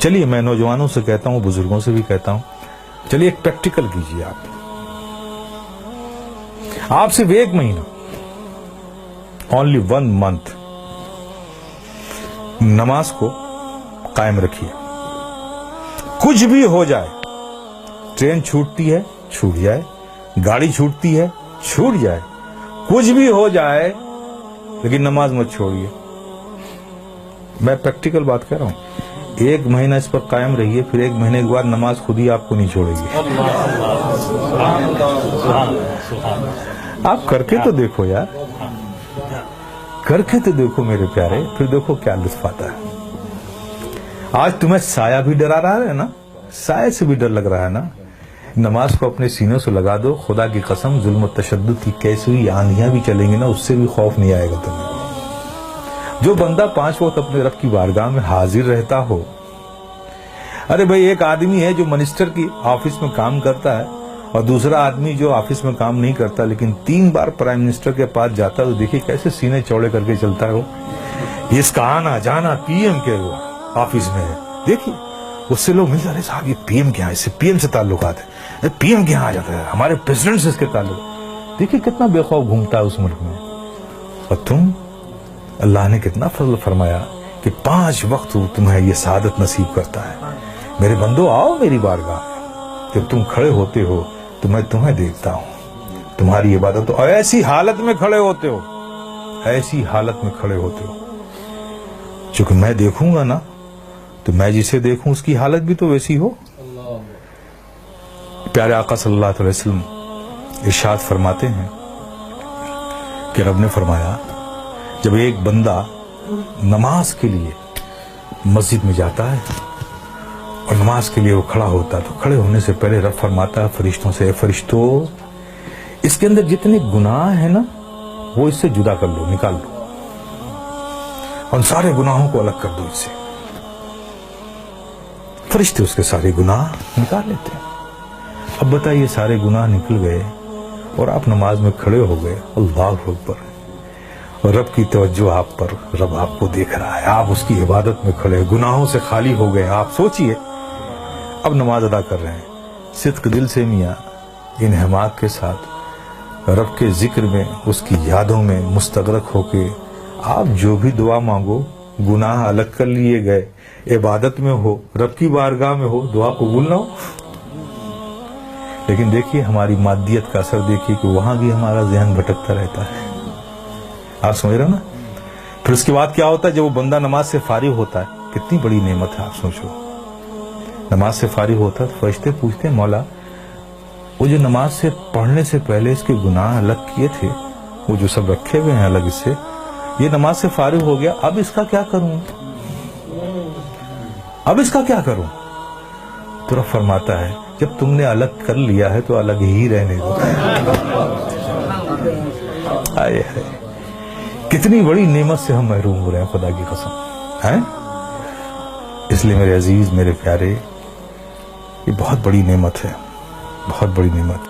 چلیے میں نوجوانوں سے کہتا ہوں, بزرگوں سے بھی کہتا ہوں, چلیے ایک پریکٹیکل کیجیے. آپ صرف 1 مہینہ, only 1 month نماز کو قائم رکھیے. کچھ بھی ہو جائے, ٹرین چھوٹتی ہے چھوٹ جائے, گاڑی چھوٹتی ہے چھوٹ جائے, کچھ بھی ہو جائے, لیکن نماز مت چھوڑیے. میں پریکٹیکل بات کہہ رہا ہوں. 1 مہینہ اس پر قائم رہیے, پھر 1 مہینے کے بعد نماز خود ہی آپ کو نہیں چھوڑے گی. آپ کر کے تو دیکھو یار, کر کے تو دیکھو میرے پیارے, پھر دیکھو کیا لطف آتا ہے. آج تمہیں سایہ بھی ڈرا رہا ہے نا, سایہ سے بھی ڈر لگ رہا ہے نا, نماز کو اپنے سینوں سے لگا دو. خدا کی قسم ظلم و تشدد کی کیسی ہوئی آندھیاں بھی چلیں گی نا, اس سے بھی خوف نہیں آئے گا تمہیں. جو بندہ 5 وقت اپنے رب کی بارگاہ میں حاضر رہتا ہو. ارے بھائی, ایک آدمی ہے جو منسٹر کی آفس میں کام کرتا ہے, اور دوسرا آدمی جو آفس میں کام نہیں کرتا لیکن 3 بار پرائم منسٹر کے پاس جاتا ہے, تو دیکھیے کیسے سینے چوڑے کر کے چلتا ہے وہ. اس کا آنا جانا پی ایم کے وہ آفس میں ہے, دیکھیے اس سے لوگ ملتے, ارے صاحب یہ پی ایم کے یہاں, اس سے پی ایم سے تعلقات ہے, پی ایم کے یہاں آ جاتا ہے, ہمارے پریزیڈنٹ سے اس کے تعلق. دیکھیے کتنا بے خوف گھومتا ہے اس ملک میں. اور تم, اللہ نے کتنا فضل فرمایا کہ 5 وقت تمہیں یہ سعادت نصیب کرتا ہے. میرے بندو آؤ میری بارگاہ میں, جب تم کھڑے ہوتے ہو تو میں تمہیں دیکھتا ہوں, تمہاری عبادت, اور ایسی حالت میں کھڑے ہوتے ہو, ایسی حالت میں کھڑے ہوتے ہو. چونکہ میں دیکھوں گا نا, تو میں جسے دیکھوں اس کی حالت بھی تو ویسی ہو. پیارے آقا صلی اللہ علیہ وسلم ارشاد فرماتے ہیں کہ رب نے فرمایا, جب ایک بندہ نماز کے لیے مسجد میں جاتا ہے اور نماز کے لیے وہ کھڑا ہوتا ہے, تو کھڑے ہونے سے پہلے رب فرماتا ہے فرشتوں سے, اے فرشتوں, اس کے اندر جتنے گناہ ہیں نا وہ اس سے جدا کر لو, نکال دو, اور سارے گناہوں کو الگ کر دو اس سے. فرشتے اس کے سارے گناہ نکال لیتے ہیں. اب بتائیے, سارے گناہ نکل گئے اور آپ نماز میں کھڑے ہو گئے, اللہ اکبر, اور رب کی توجہ آپ پر, رب آپ کو دیکھ رہا ہے, آپ اس کی عبادت میں کھڑے, گناہوں سے خالی ہو گئے. آپ سوچئے اب نماز ادا کر رہے ہیں, صدق دل سے میاں انہماک کے ساتھ رب کے ذکر میں, اس کی یادوں میں مستغرق ہو کے آپ جو بھی دعا مانگو, گناہ الگ کر لیے گئے, عبادت میں ہو, رب کی بارگاہ میں ہو, دعا قبول نہ ہو. لیکن دیکھیے ہماری مادیت کا اثر دیکھیے کہ وہاں بھی ہمارا ذہن بھٹکتا رہتا ہے. آپ سمجھ رہے نا. پھر اس کے بعد کیا ہوتا ہے, جب وہ بندہ نماز سے فارغ ہوتا ہے, کتنی بڑی نعمت ہے آپ سوچو. نماز سے فارغ ہوتا ہے تو فرشتے پوچھتے ہیں, مولا وہ جو نماز سے پڑھنے سے پہلے اس کے گناہ الگ کیے تھے, وہ جو سب رکھے ہوئے ہیں الگ اس سے, یہ نماز سے فارغ ہو گیا, اب اس کا کیا کروں, اب اس کا کیا کروں. تو رب فرماتا ہے, جب تم نے الگ کر لیا ہے تو الگ ہی رہنے دو. آئے ہائے, کتنی بڑی نعمت سے ہم محروم ہو رہے ہیں خدا کی قسم ہیں. اس لیے میرے عزیز, میرے پیارے, یہ بہت بڑی نعمت ہے, بہت بڑی نعمت.